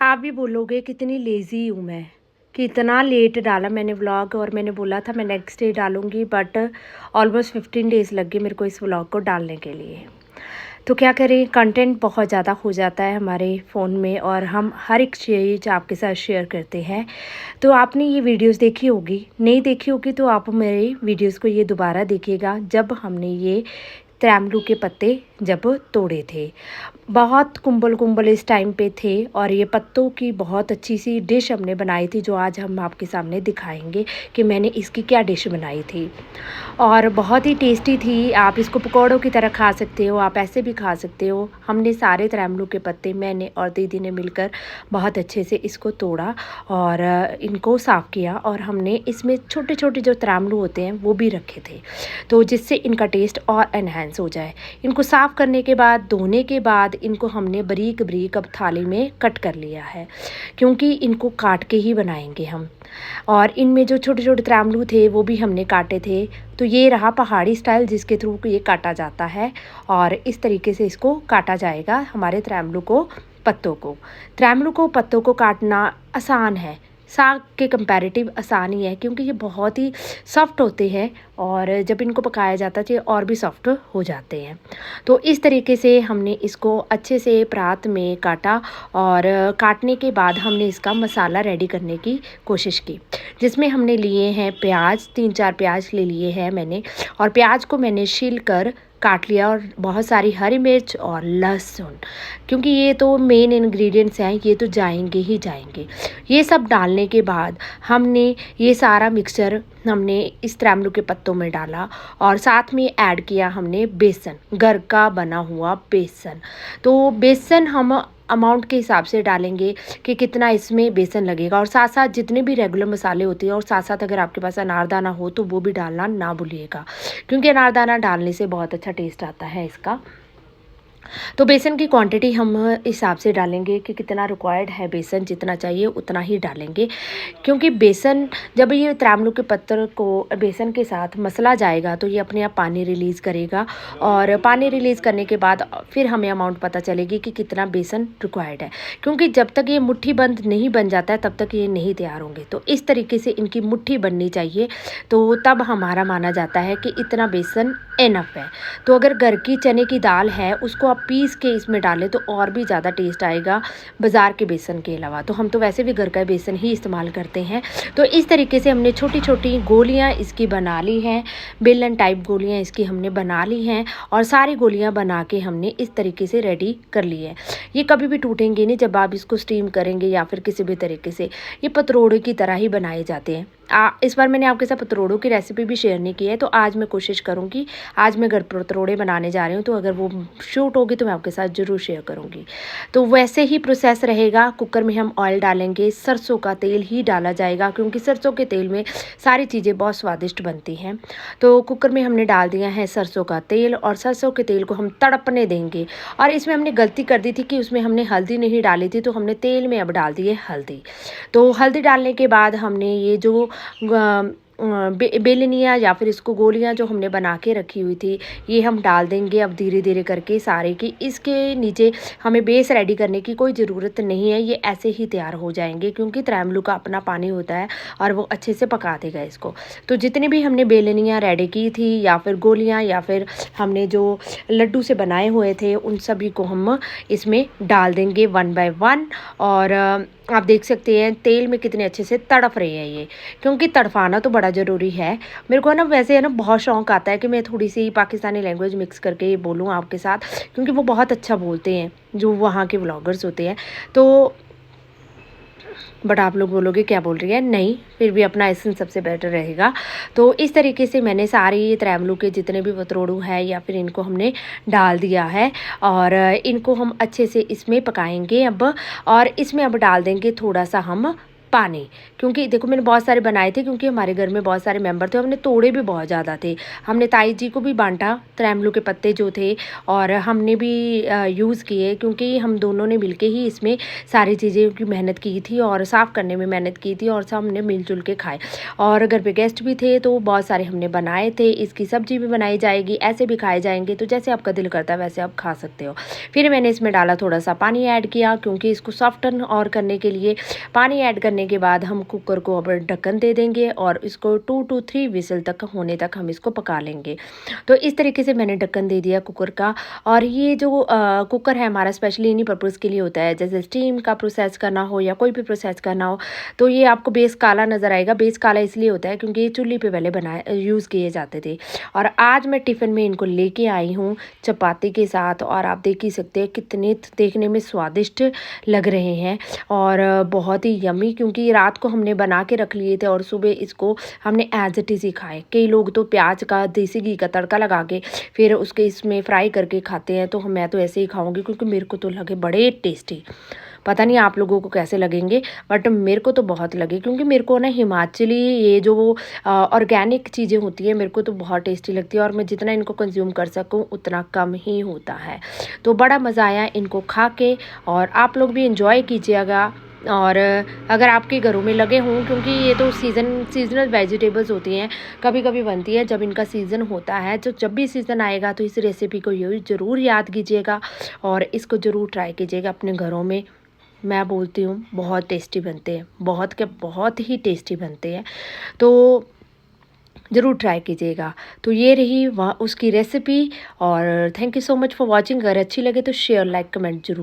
आप भी बोलोगे कितनी लेज़ी हूँ मैं, कि इतना लेट डाला मैंने व्लॉग और मैंने बोला था मैं नेक्स्ट डे डालूँगी, बट ऑलमोस्ट 15 डेज़ लग गए मेरे को इस व्लॉग को डालने के लिए। तो क्या करें, कंटेंट बहुत ज़्यादा हो जाता है हमारे फ़ोन में और हम हर एक चीज़ आपके साथ शेयर करते हैं। तो आपने ये वीडियोस देखी होगी, नहीं देखी होगी तो आप मेरी वीडियोस को ये दोबारा देखिएगा, जब हमने ये तरामलू के पत्ते जब तोड़े थे। बहुत कुंबल इस टाइम पे थे और ये पत्तों की बहुत अच्छी सी डिश हमने बनाई थी, जो आज हम आपके सामने दिखाएंगे कि मैंने इसकी क्या डिश बनाई थी। और बहुत ही टेस्टी थी। आप इसको पकौड़ों की तरह खा सकते हो, आप ऐसे भी खा सकते हो। हमने सारे तरामलू के पत्ते मैंने और दीदी ने मिलकर बहुत अच्छे से इसको तोड़ा और इनको साफ़ किया, और हमने इसमें छोटे छोटे जो तरामलू होते हैं वो भी रखे थे, तो जिससे इनका टेस्ट और एनहेंस हो जाए। इनको साफ़ करने के बाद, धोने के बाद इनको हमने बारीक बारीक अब थाली में कट कर लिया है, क्योंकि इनको काट के ही बनाएंगे हम। और इनमें जो छोटे छोटे तरामलू थे वो भी हमने काटे थे। तो ये रहा पहाड़ी स्टाइल जिसके थ्रू ये काटा जाता है, और इस तरीके से इसको काटा जाएगा हमारे तरामलू को, पत्तों को। तरामलू को पत्तों को काटना आसान है, साग के कंपैरेटिव आसान ही है, क्योंकि ये बहुत ही सॉफ्ट होते हैं और जब इनको पकाया जाता है तो ये और भी सॉफ्ट हो जाते हैं। तो इस तरीके से हमने इसको अच्छे से परात में काटा, और काटने के बाद हमने इसका मसाला रेडी करने की कोशिश की, जिसमें हमने लिए हैं प्याज, 3-4 प्याज ले लिए हैं मैंने, और प्याज को मैंने छील कर काट लिया, और बहुत सारी हरी मिर्च और लहसुन, क्योंकि ये तो मेन इंग्रेडिएंट्स हैं, ये तो जाएंगे ही जाएंगे। ये सब डालने के बाद हमने ये सारा मिक्सचर हमने इस तरामलू के पत्तों में डाला, और साथ में ऐड किया हमने बेसन, घर का बना हुआ बेसन। तो बेसन हम अमाउंट के हिसाब से डालेंगे कि कितना इसमें बेसन लगेगा, और साथ साथ जितने भी रेगुलर मसाले होते हैं, और साथ साथ अगर आपके पास अनारदाना हो तो वो भी डालना ना भूलिएगा, क्योंकि अनारदाना डालने से बहुत अच्छा टेस्ट आता है इसका। तो बेसन की क्वांटिटी हम हिसाब से डालेंगे कि कितना रिक्वायर्ड है बेसन, जितना चाहिए उतना ही डालेंगे, क्योंकि बेसन जब ये तरामलू के पत्तर को बेसन के साथ मसला जाएगा तो ये अपने आप पानी रिलीज़ करेगा, और पानी रिलीज़ करने के बाद फिर हमें अमाउंट पता चलेगी कि कितना बेसन रिक्वायर्ड है, क्योंकि जब तक ये मुट्ठी बंद नहीं बन जाता है तब तक ये नहीं तैयार होंगे। तो इस तरीके से इनकी मुट्ठी बननी चाहिए, तो तब हमारा माना जाता है कि इतना बेसन इनफ है। तो अगर घर की चने की दाल है उसको आप पीस के इसमें डालें तो और भी ज़्यादा टेस्ट आएगा बाज़ार के बेसन के अलावा। तो हम तो वैसे भी घर का बेसन ही इस्तेमाल करते हैं। तो इस तरीके से हमने छोटी छोटी गोलियां इसकी बना ली हैं, बेलन टाइप गोलियां इसकी हमने बना ली हैं, और सारी गोलियां बना के हमने इस तरीके से रेडी कर ली है। ये कभी भी टूटेंगे नहीं जब आप इसको स्टीम करेंगे या फिर किसी भी तरीके से। ये पतरोड़े की तरह ही बनाए जाते हैं। इस बार मैंने आपके साथ पतरोड़ों की रेसिपी भी शेयर नहीं की है, तो आज मैं कोशिश करूँगी, आज मैं घर पतरोड़े बनाने जा रही हूँ, तो अगर वो शूट होगी तो मैं आपके साथ ज़रूर शेयर करूँगी। तो वैसे ही प्रोसेस रहेगा। कुकर में हम ऑयल डालेंगे, सरसों का तेल ही डाला जाएगा, क्योंकि सरसों के तेल में सारी चीज़ें बहुत स्वादिष्ट बनती हैं। तो कुकर में हमने डाल दिया है सरसों का तेल, और सरसों के तेल को हम तड़पने देंगे। और इसमें हमने गलती कर दी थी कि उसमें हमने हल्दी नहीं डाली थी, तो हमने तेल में अब डाल दी है हल्दी। तो हल्दी डालने के बाद हमने ये जो बेलनियाँ या फिर इसको गोलियाँ जो हमने बना के रखी हुई थी, ये हम डाल देंगे अब धीरे धीरे करके सारे की। इसके नीचे हमें बेस रेडी करने की कोई ज़रूरत नहीं है, ये ऐसे ही तैयार हो जाएंगे, क्योंकि तरामलू का अपना पानी होता है और वो अच्छे से पका देगा इसको। तो जितनी भी हमने बेलनियाँ रेडी की थी या फिर गोलियाँ या फिर हमने जो लड्डू से बनाए हुए थे, उन सभी को हम इसमें डाल देंगे 1 बाय 1। और आप देख सकते हैं तेल में कितने अच्छे से तड़प रहे हैं ये, क्योंकि तड़पाना तो बड़ा ज़रूरी है। मेरे को ना वैसे है ना बहुत शौक आता है कि मैं थोड़ी सी पाकिस्तानी लैंग्वेज मिक्स करके ये बोलूँ आपके साथ, क्योंकि वो बहुत अच्छा बोलते हैं जो वहाँ के व्लॉगर्स होते हैं। तो बट आप लोग बोलोगे क्या बोल रही है, नहीं, फिर भी अपना एसेंस सबसे बेटर रहेगा। तो इस तरीके से मैंने सारे ये तरामलू के जितने भी पतरोड़ू है या फिर इनको हमने डाल दिया है, और इनको हम अच्छे से इसमें पकाएंगे अब। और इसमें अब डाल देंगे थोड़ा सा हम पानी, क्योंकि देखो मैंने बहुत सारे बनाए थे क्योंकि हमारे घर में बहुत सारे मेंबर थे, हमने तोड़े भी बहुत ज़्यादा थे। हमने ताई जी को भी बांटा, त्रैमलू के पत्ते जो थे, और हमने भी यूज़ किए क्योंकि हम दोनों ने मिलके ही इसमें सारी चीज़ें की मेहनत की थी और साफ़ करने में मेहनत की थी, और सब हमने मिलजुल के खाए। और घर पे गेस्ट भी थे तो बहुत सारे हमने बनाए थे। इसकी सब्जी भी बनाई जाएगी, ऐसे भी खाए जाएंगे, तो जैसे आपका दिल करता है वैसे आप खा सकते हो। फिर मैंने इसमें डाला थोड़ा सा पानी ऐड किया क्योंकि इसको सॉफ्टन और करने के लिए। पानी ऐड करने के बाद हम कुकर को अब ढक्कन दे देंगे और इसको 2 to 3 विसल तक होने तक हम इसको पका लेंगे। तो इस तरीके से मैंने ढक्कन दे दिया कुकर का। और ये जो कुकर है हमारा स्पेशली इन्हीं पर्पज़ के लिए होता है, जैसे स्टीम का प्रोसेस करना हो या कोई भी प्रोसेस करना हो। तो ये आपको बेस काला नज़र आएगा। बेस काला इसलिए होता है क्योंकि ये चूल्हे पे पहले बनाए यूज़ किए जाते थे। और आज मैं टिफ़िन में इनको लेके आई हूँ चपाती के साथ, और आप देख ही सकते हैं कितने देखने में स्वादिष्ट लग रहे हैं और बहुत ही यम्मी, क्योंकि रात को हमने बना के रख लिए थे और सुबह इसको हमने एज इट इज़ ही खाए। कई लोग तो प्याज का देसी घी का तड़का लगा के फिर उसके इसमें फ्राई करके खाते हैं, तो मैं तो ऐसे ही खाऊंगी क्योंकि मेरे को तो लगे बड़े टेस्टी। पता नहीं आप लोगों को कैसे लगेंगे, बट मेरे को तो बहुत लगे, क्योंकि मेरे को ना हिमाचली ये जो ऑर्गेनिक चीज़ें होती हैं मेरे को तो बहुत टेस्टी लगती है, और मैं जितना इनको कंज्यूम कर सकूं उतना कम ही होता है। तो बड़ा मज़ा आया इनको खा के, और आप लोग भी इंजॉय कीजिएगा। और अगर आपके घरों में लगे हों, क्योंकि ये तो सीजनल वेजिटेबल्स होती हैं, कभी कभी बनती है जब इनका सीज़न होता है। तो जब भी सीज़न आएगा तो इस रेसिपी को ज़रूर याद कीजिएगा और इसको ज़रूर ट्राई कीजिएगा अपने घरों में। मैं बोलती हूँ बहुत टेस्टी बनते हैं, बहुत क्या बहुत ही टेस्टी बनते हैं, तो ज़रूर ट्राई कीजिएगा। तो ये रही वह उसकी रेसिपी, और thank you so much for watching. अगर अच्छी लगे तो शेयर लाइक कमेंट जरूर